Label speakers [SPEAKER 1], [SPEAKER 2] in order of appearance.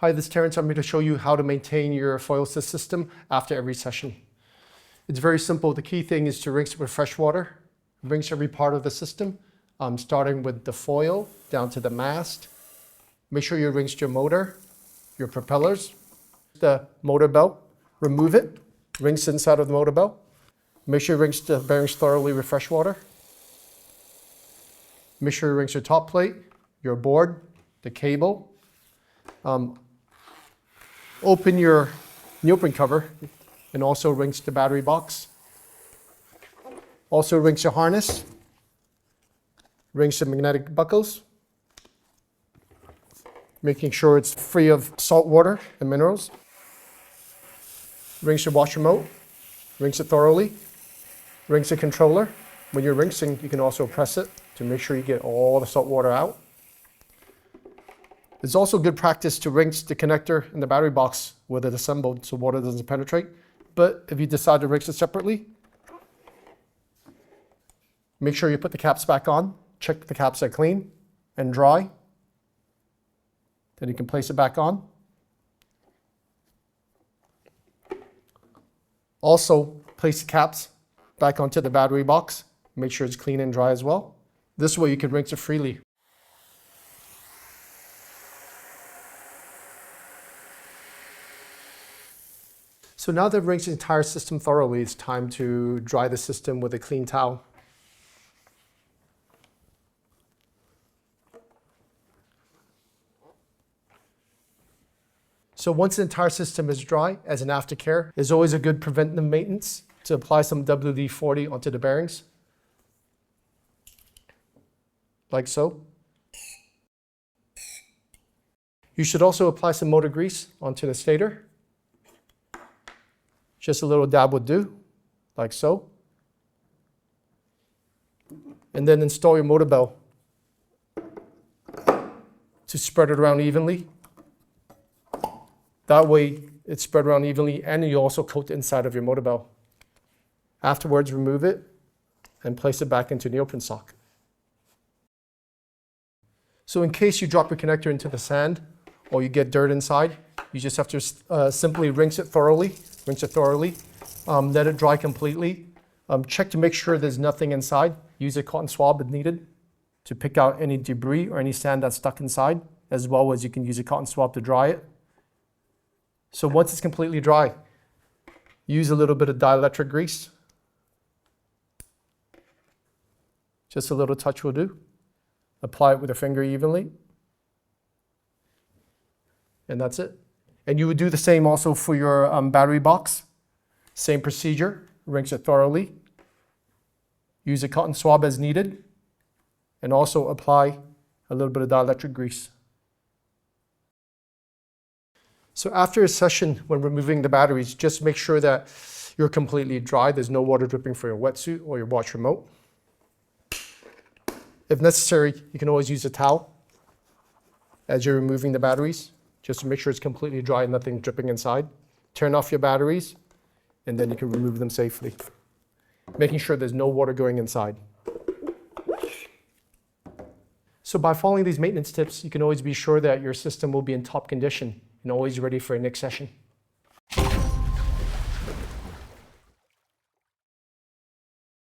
[SPEAKER 1] Hi, this is Terrence. I'm here to show you how to maintain your foil assist system after every session. It's very simple. The key thing is to rinse it with fresh water. Rinse every part of the system, starting with the foil down to the mast. Make sure you rinse your motor, your propellers, the motor belt. Remove it. Rinse inside of the motor belt. Make sure you rinse the bearings thoroughly with fresh water. Make sure you rinse your top plate, your board, the cable. Open your neoprene cover and also rinse the battery box. Also rinse your harness. Rinse the magnetic buckles, making sure it's free of salt water and minerals. Rinse your wash remote. Rinse it thoroughly. Rinse the controller. When you're rinsing, you can also press it to make sure you get all the salt water out. It's also good practice to rinse the connector in the battery box with it assembled so water doesn't penetrate. But if you decide to rinse it separately, make sure you put the caps back on. Check the caps are clean and dry. Then you can place it back on. Also, place the caps back onto the battery box. Make sure it's clean and dry as well. This way you can rinse it freely. So now that I've rinsed the entire system thoroughly, it's time to dry the system with a clean towel. So once the entire system is dry, as an aftercare, there's always a good preventive maintenance to apply some WD-40 onto the bearings, like so. You should also apply some motor grease onto the stator. Just a little dab would do, like so. And then install your motor bell to spread it around evenly. That way it's spread around evenly, and you also coat the inside of your motor bell. Afterwards, remove it and place it back into the neoprene sock. So in case you drop your connector into the sand or you get dirt inside, you just have to simply rinse it thoroughly. Let it dry completely. Check to make sure there's nothing inside. Use a cotton swab if needed to pick out any debris or any sand that's stuck inside, as well as you can use a cotton swab to dry it. So once it's completely dry, use a little bit of dielectric grease. Just a little touch will do. Apply it with a finger evenly. And that's it. And you would do the same also for your battery box. Same procedure, rinse it thoroughly. Use a cotton swab as needed. And also apply a little bit of dielectric grease. So after a session, when removing the batteries, just make sure that you're completely dry. There's no water dripping from your wetsuit or your watch remote. If necessary, you can always use a towel as you're removing the batteries, just to make sure it's completely dry and nothing dripping inside. Turn off your batteries, and then you can remove them safely, making sure there's no water going inside. So by following these maintenance tips, you can always be sure that your system will be in top condition and always ready for your next session.